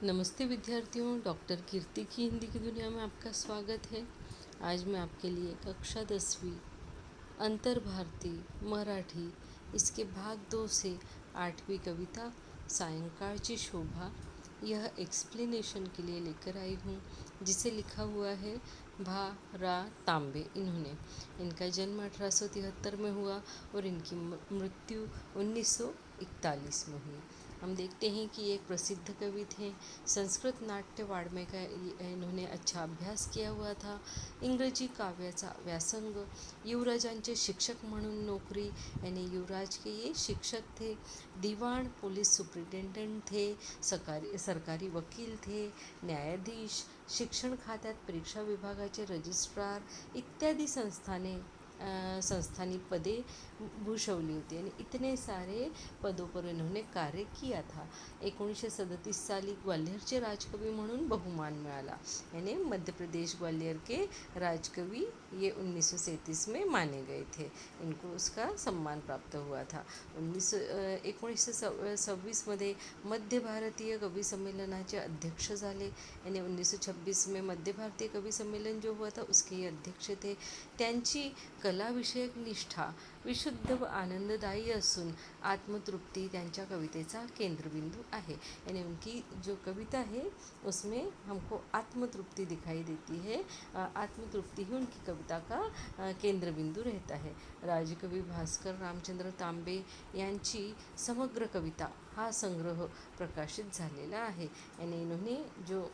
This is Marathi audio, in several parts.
नमस्ते विद्यार्थियों, डॉक्टर कीर्ति की हिंदी की दुनिया में आपका स्वागत है। आज मैं आपके लिए कक्षा 10वीं अंतर्भारती मराठी इसके भाग 2 से 8वीं कविता सायंकाळची शोभा यह एक्सप्लेनेशन के लिए लेकर आई हूँ, जिसे लिखा हुआ है भा रा तांबे। इनका जन्म 1873 में हुआ और इनकी मृत्यु 1941 में हुई। हम देखते हैं कि एक प्रसिद्ध कवि थे। संस्कृत नाट्य वाङ्मय का इन्होंने अच्छा अभ्यास किया हुआ था। इंग्रजी काव्याचा व्यासंग, युवराजांचे शिक्षक म्हणून नोकरी, यानी युवराज के ये शिक्षक थे। दीवान पुलिस सुप्रिटेंडेंट थे, सरकारी वकील थे, न्यायाधीश, शिक्षण खात्यात परीक्षा विभागाचे रजिस्ट्रार इत्यादि संस्थानी पदे भूषवली होती आणि इतने सारे पदों पर इन्होंने कार्य किया था। 1937 साली ग्वालियरचे राजकवि म्हणून बहुमान मिळाला, यानी मध्य प्रदेश ग्वालियर के राजकवि ये 1937 में माने गए थे। इनको उसका सम्मान प्राप्त हुआ था। 1926 मध्ये मध्य भारतीय कवि संमेलनाचे अध्यक्ष झाले, यानी 1926 में मध्य भारतीय कवि सम्मेलन जो हुआ था उसके ये अध्यक्ष थे। त्यांची कलाविषयक निष्ठा विशुद्ध व आनंददायी असून आत्मतृप्ति त्यांच्या कवितेचा केंद्रबिंदू आहे। यानी उनकी जो कविता है उसमें हमको आत्मतृप्ति दिखाई देती है। आत्मतृप्ति ही उनकी कविता का केंद्रबिंदू रहता है। राजकवी भास्कर रामचंद्र तांबे यांची समग्र कविता हा संग्रह प्रकाशित झालेला आहे। यानी इन्होंने जो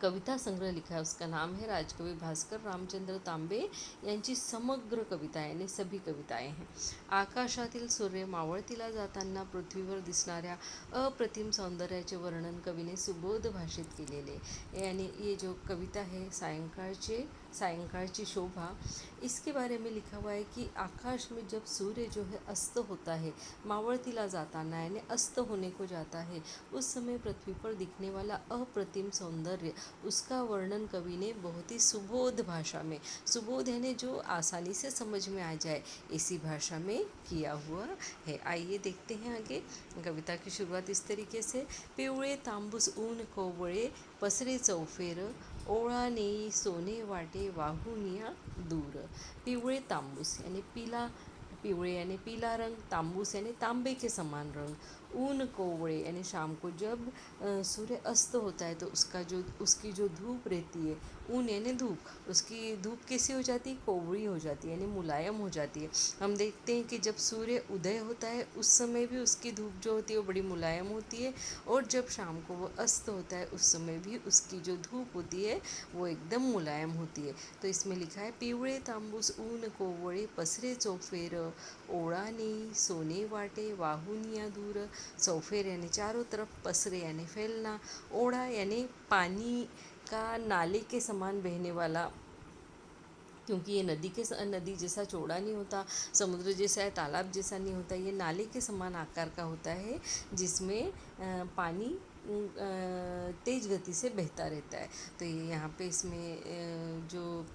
कविता संग्रह लिखा है उसका नाम है राजकवि भास्कर रामचंद्र तांबे यांची समग्र कविता, यानी सभी कविताएं हैं। आकाशातील सूर्य मावळतीला जाताना पृथ्वीवर दिसणाऱ्या अप्रतिम सौंदर्याचे वर्णन कवीने सुबोध भाषेत केलेले, यानी ये जो कविता है सायंकाळची शोभा, इसके बारे में लिखा हुआ है कि आकाश में जब सूर्य जो है अस्त होता है, मावळतीला जाताना यानी अस्त होने को जाता है, उस समय पृथ्वी पर दिखने वाला अप्रतिम सौंदर्य, उसका वर्णन कवि ने बहुत ही सुबोध भाषा में, सुबोध यानी जो आसानी से समझ में आ जाए, इसी भाषा में किया हुआ है। आइए देखते हैं आगे। कविता की शुरुआत इस तरीके से। पिवळे तांबूस ऊन कोवळे पसरे चौफेर, ओळा नेई सोने वाटे वाहुनिया दूर। पिवळे तांबूस यानी पीला, पिवळे यानी पीला रंग, तांबूस यानी तांबे के समान रंग, ऊन कोवड़े यानी शाम को जब सूर्य अस्त होता है तो उसकी जो धूप रहती है, ऊन यानी धूप, उसकी धूप कैसी हो जाती है, कोवड़ी हो जाती है यानी मुलायम हो जाती है। हम देखते हैं कि जब सूर्य उदय होता है उस समय भी उसकी धूप जो होती है वो बड़ी मुलायम होती है, और जब शाम को वो अस्त होता है उस समय भी उसकी जो धूप होती है वो एकदम मुलायम होती है। तो इसमें लिखा है पिवळे तांबूस ऊन कोवळे पसरे चौफेर, ओळाने सोने वाटे वाहुनिया दूर। चौफेर यानी चारों तरफ, पसरे यानी फैलना, ओढ़ा यानी पानी का नाले के समान बहने वाला, क्योंकि ये नदी जैसा चौड़ा नहीं होता, समुद्र जैसा है, तालाब जैसा नहीं होता, ये नाले के समान आकार का होता है, जिसमें पानी तेज गति से बहता रहता है। तो ये यहाँ पे इसमें जो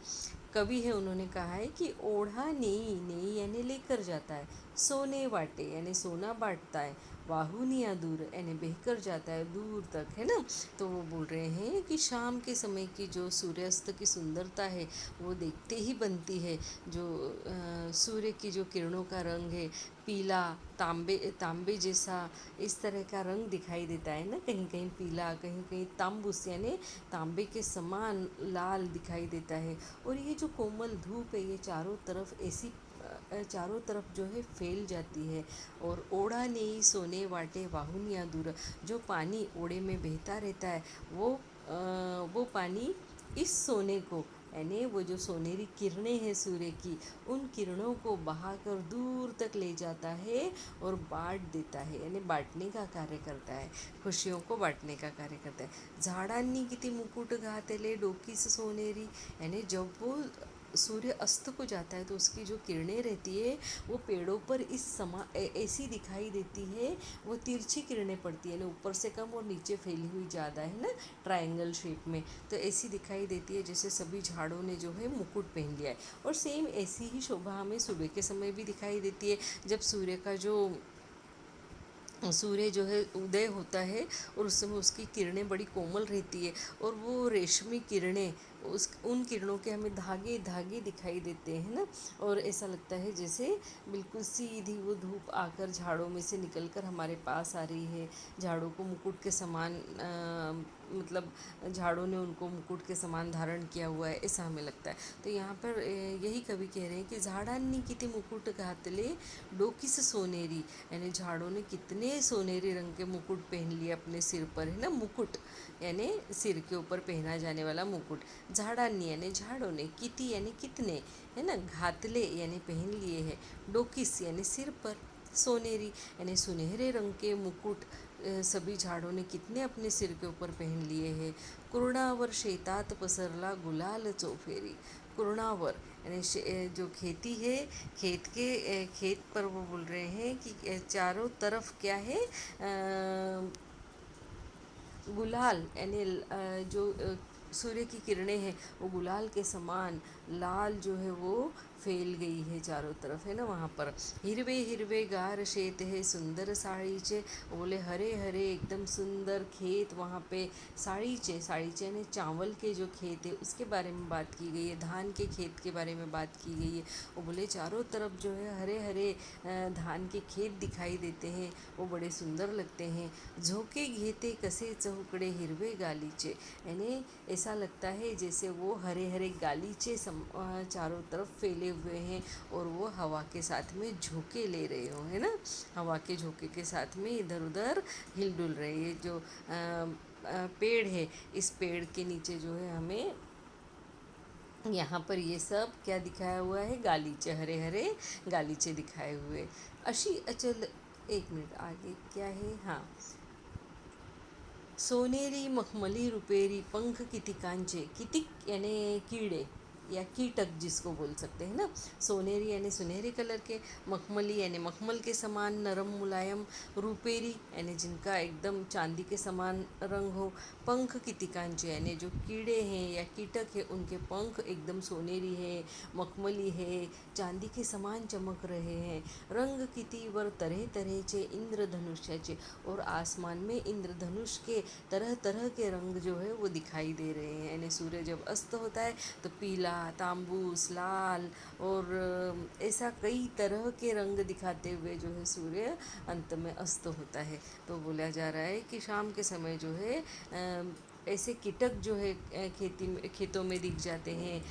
कवि है उन्होंने कहा है कि ओढ़ा नेई, नेई यानी लेकर जाता है, सोने वाटे यानी सोना बांटता है, वाहुनिया दूर यानी बहकर जाता है दूर तक, है ना। तो वो बोल रहे हैं कि शाम के समय की जो सूर्यास्त की सुंदरता है वो देखते ही बनती है। जो सूर्य की जो किरणों का रंग है, पीला, तांबे जैसा इस तरह का रंग दिखाई देता है ना, कहीं कहीं पीला, कहीं कहीं तांबूस यानी तांबे के समान लाल दिखाई देता है। और ये जो कोमल धूप है ये चारों तरफ जो है फैल जाती है। और ओढ़ा नेई सोने वाटे वाहुनिया दूर, जो पानी ओढ़े में बहता रहता है वो पानी इस सोने को, यानी वो जो सोनेरी किरणें हैं सूर्य की, उन किरणों को बहाकर दूर तक ले जाता है और बांट देता है, यानी बांटने का कार्य करता है, खुशियों को बांटने का कार्य करता है। झाडांनी किती मुकुट घातले डोकीस सोनेरी, यानी जब वो सूर्य अस्त को जाता है तो उसकी जो किरणें रहती है वो पेड़ों पर ऐसी दिखाई देती है, वो तिरछी किरणें पड़ती है ना, ऊपर से कम और नीचे फैली हुई ज़्यादा, है ना, ट्रायंगल शेप में, तो ऐसी दिखाई देती है जैसे सभी झाड़ों ने जो है मुकुट पहन लिया है। और सेम ऐसी ही शोभा हमें सुबह के समय भी दिखाई देती है, जब सूर्य का जो सूर्य जो है उदय होता है और उस समय उसकी किरणें बड़ी कोमल रहती है, और वो रेशमी किरणें उस उन किरणों के हमें धागे धागे दिखाई देते हैं ना। और ऐसा लगता है जैसे बिल्कुल सीधी वो धूप आकर झाड़ों में से निकलकर हमारे पास आ रही है। झाड़ों को मुकुट के समान मतलब झाड़ों ने उनको मुकुट के समान धारण किया हुआ है, ऐसा हमें लगता है। तो यहाँ पर यही कवि कह रहे हैं कि झाडांनी किती मुकुट घातले डोकीस सोनेरी, यानी झाड़ों ने कितने सोनेरी रंग के मुकुट पहन लिए अपने सिर पर, है ना। मुकुट यानी सिर के ऊपर पहना जाने वाला मुकुट। झाडांनी यानी झाड़ों ने, किती यानी कितने, है ना। घातले यानी पहन लिए हैं, डोकिस यानी सिर पर, सोनेरी यानी सुनहरे रंग के मुकुट सभी झाड़ों ने कितने अपने सिर के ऊपर पहन लिए हैं। कुरणावर शेतात पसरला गुलाल चौफेरी। कुरणावर यानी जो खेती है, खेत पर वो बोल रहे हैं कि चारों तरफ क्या है, गुलाल यानी जो सूर्य की किरणें हैं वो गुलाल के समान लाल जो है वो फैल गई है चारों तरफ, है ना। वहाँ पर हिरवे हिरवे गार शेत है सुंदर साड़ीचे, बोले हरे हरे एकदम सुंदर खेत वहाँ पे। साड़ीचे यानी चावल के जो खेत है उसके बारे में बात की गई है, धान के खेत के बारे में बात की गई है। वो बोले चारों तरफ जो है हरे हरे धान के खेत दिखाई देते हैं, वो बड़े सुंदर लगते हैं। झोंके घेते कसे चहूकड़े हिरवे गालीचे, यानी ऐसा लगता है जैसे वो हरे हरे गालीचे चारों तरफ फैले हुए हैं और वो हवा के साथ में झोंके ले रहे हो, है ना। हवा के झोंके के साथ में इधर उधर हिलडुल रहे। ये जो पेड़ है, इस पेड़ के नीचे जो है हमें यहाँ पर ये सब क्या दिखाया हुआ है, गालीचे, हरे हरे गालीचे दिखाए हुए। अशी अचल, एक मिनट आगे क्या है, हाँ। सोनेरी मखमली रुपेरी पंख कितिकांचे, कितिक यानी कीड़े या कीटक जिसको बोल सकते हैं ना। सोनेरी यानी सुनहरे कलर के, मखमली यानी मखमल के समान नरम मुलायम, रुपेरी यानी जिनका एकदम चांदी के समान रंग हो, पंख कितिकांचे यानी जो कीड़े हैं या कीटक है उनके पंख एकदम सोनेरी है, मखमली है, चांदी के समान चमक रहे हैं। रंग किती वर तरह तरहचे इंद्रधनुष्याचे, और आसमान में इंद्रधनुष के तरह तरह के रंग जो है वो दिखाई दे रहे हैं। यानी सूर्य जब अस्त होता है तो पीला, तांबूस, लाल और ऐसा कई तरह के रंग दिखाते हुए जो है सूर्य अंत में अस्त होता है। तो बोला जा रहा है कि शाम के समय जो है ऐसे कीटक जो है खेतों में दिख जाते हैं,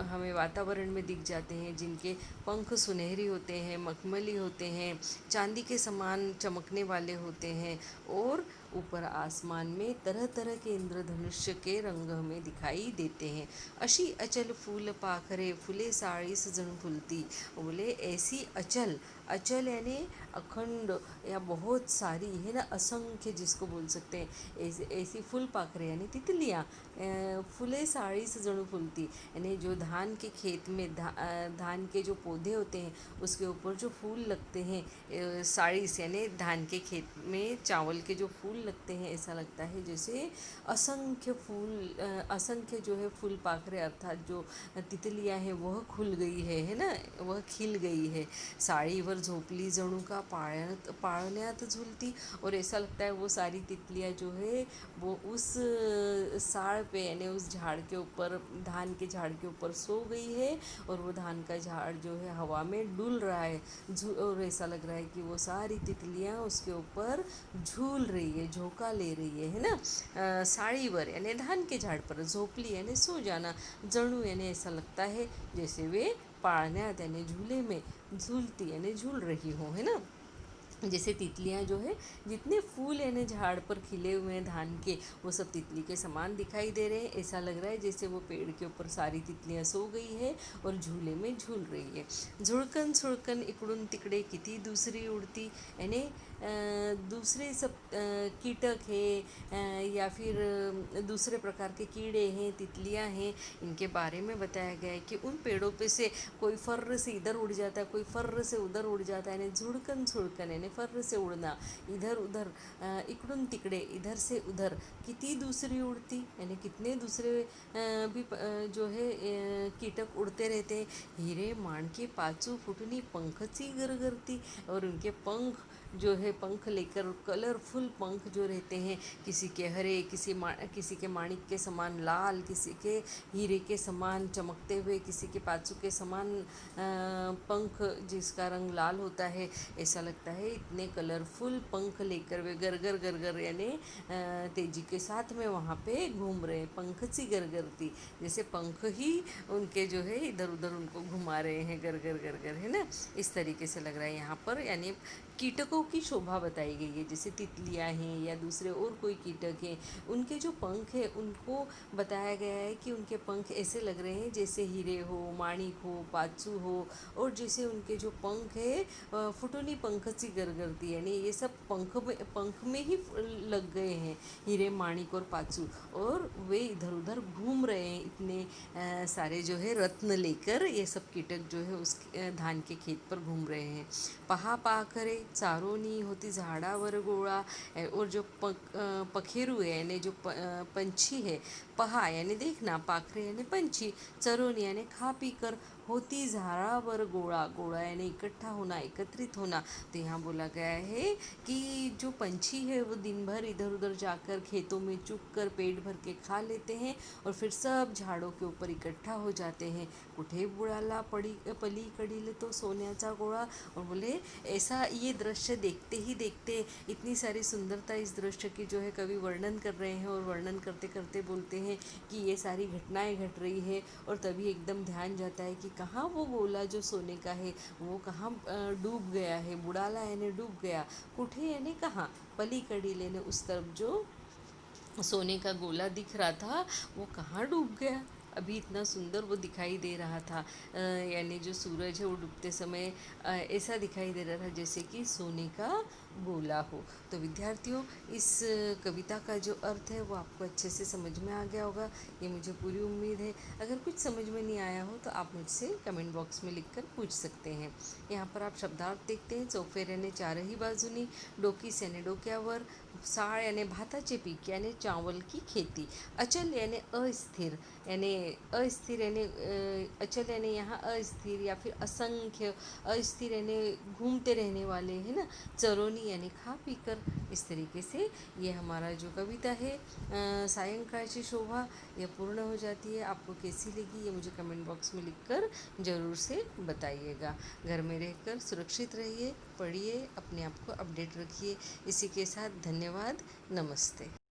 हमें वातावरण में दिख जाते हैं, जिनके पंख सुनहरी होते हैं, मखमली होते हैं, चांदी के समान चमकने वाले होते हैं, और ऊपर आसमान में तरह तरह के इंद्रधनुष्य के रंग हमें दिखाई देते हैं। अशी अचल फूल पाखरे फुले साळीस जणू फुलती, बोले ऐसी अचल, अचल यानी अखंड या बहुत सारी, है ना, असंख्य जिसको बोल सकते हैं। ऐसी फूल पाखरे यानी तितलियाँ, फुले साड़ीस जणू फुलती यानी जो धान के खेत में धान के जो पौधे होते हैं उसके ऊपर जो फूल लगते हैं, साड़ीस यानी धान के खेत में चावल के जो फूल लगते हैं, ऐसा लगता है जैसे असंख्य फूल, असंख्य जो है फूल पाखरे अर्थात जो तितलियाँ हैं वह खुल गई है ना, वह खिल गई है। साड़ीवर झोपली जणू का पाळण्यात झुलती, और ऐसा लगता है वो सारी तितलियाँ जो है वो उस साड़ पे यानी उस झाड़ के ऊपर, धान के झाड़ के ऊपर सो गई है, और वो धान का झाड़ जो है हवा में डुल रहा है, और ऐसा लग रहा है कि वो सारी तितलियाँ उसके ऊपर झूल रही है, झोंका ले रही है ना। साड़ीवर यानी धान के झाड़ पर, झोपली यानी सो जाना, जणू यानी ऐसा लगता है जैसे वे पाळण्यात यानी झूले में झूलती यानी झूल रही हो, है ना। जैसे तितलियाँ जो है, जितने फूल यानी झाड़ पर खिले हुए हैं धान के, वो सब तितली के समान दिखाई दे रहे हैं। ऐसा लग रहा है जैसे वो पेड़ के ऊपर सारी तितलियाँ सो गई है और झूले में झूल रही है। झुळकन सुळकन इकडून तिकडे किती दूसरी उड़ती, यानी दूसरे सब कीटक है या फिर दूसरे प्रकार के कीड़े हैं, तितलियां हैं, इनके बारे में बताया गया है कि उन पेड़ों पे से कोई फर्र से इधर उड़ जाता है, कोई फर्र से उधर उड़ जाता है, यानी झुड़कन झुड़कन यानी फर्र से उड़ना, इधर उधर, इकडून तिकडे इधर से उधर, किती दूसरी उड़ती यानी कितने दूसरे भी जो है कीटक उड़ते रहते हैं। हीरे माणके पाचू फुटनी पंखची गरगरती, और उनके पंख जो है पंख लेकर, कलरफुल पंख जो रहते हैं, किसी के हरे, किसी के माणिक के समान लाल, किसी के हीरे के समान चमकते हुए, किसी के पाँचू के समान पंख जिसका रंग लाल होता है। ऐसा लगता है इतने कलरफुल पंख लेकर वे गरगर गरगर यानी तेजी के साथ में वहाँ पे घूम रहे हैं। पंख सी गरगरती, जैसे पंख ही उनके जो है इधर उधर उनको घुमा रहे हैं, गरगर गरगर, है ना। इस तरीके से लग रहा है यहाँ पर, यानी कीटकों की शोभा बताई गई है। जैसे तितलियाँ हैं या दूसरे और कोई कीटक हैं, उनके जो पंख है उनको बताया गया है कि उनके पंख ऐसे लग रहे हैं जैसे हीरे हो, माणिक हो, पाचू हो, और जैसे उनके जो पंख है फुटुनी पंख सी गरगरती, यानी ये सब पंख में ही लग गए हैं, हीरे, माणिक और पाचू, और वे इधर उधर घूम रहे हैं इतने सारे जो है रत्न लेकर। ये सब कीटक जो है उस धान के खेत पर घूम रहे हैं। पहा पाखरे चारोनी होती झाडावर गोळा, और जो पखेरु है यानी जो पंछी है, पहा यानी देखना, पाखरे यानी पंछी, चरोनी यानी खा पी कर, होती झाड़ावर गोळा, गोळा यानी इकट्ठा होना, एकत्रित होना। तो यहाँ बोला गया है कि जो पंछी है वो दिन भर इधर उधर जाकर खेतों में चुग कर पेट भर के खा लेते हैं और फिर सब झाड़ों के ऊपर इकट्ठा हो जाते हैं। कुठे बुडाला पलीकडील तो सोन्याचा गोळा, और बोले ऐसा ये दृश्य देखते ही देखते, इतनी सारी सुंदरता इस दृश्य की जो है कवि वर्णन कर रहे हैं, और वर्णन करते करते बोलते हैं कि ये सारी घटनाएं घट रही है, और तभी एकदम ध्यान जाता है कि कहाँ वो गोला जो सोने का है वो कहाँ डूब गया है। बुडाला यानी डूब गया, कुठे यानी कहाँ, पलीकडील यानी उस तरफ जो सोने का गोला दिख रहा था वो कहाँ डूब गया। अभी इतना सुंदर वो दिखाई दे रहा था, यानी जो सूरज है वो डूबते समय ऐसा दिखाई दे रहा था जैसे कि सोने का गोला हो। तो विद्यार्थियों, इस कविता का जो अर्थ है वो आपको अच्छे से समझ में आ गया होगा, ये मुझे पूरी उम्मीद है। अगर कुछ समझ में नहीं आया हो तो आप मुझसे कमेंट बॉक्स में लिखकर पूछ सकते हैं। यहाँ पर आप शब्दार्थ देखते हैं। चौफेर याने चारही बाजूनी, डोकीस याने डोक्यावर, साळ याने भाताचे पीक याने चावल की खेती, अचल याने अस्थिर, यानी अस्थिर यानी अचल यानी यहाँ अस्थिर या फिर असंख्य, अस्थिर यानी घूमते रहने वाले, है ना। चरोनी यानी खा पी कर। इस तरीके से ये हमारा जो कविता है सायंकाळची शोभा, यह पूर्ण हो जाती है। आपको कैसी लगी ये मुझे कमेंट बॉक्स में लिखकर ज़रूर से बताइएगा। घर में रहकर सुरक्षित रहिए, पढ़िए, अपने आप को अपडेट रखिए। इसी के साथ धन्यवाद, नमस्ते।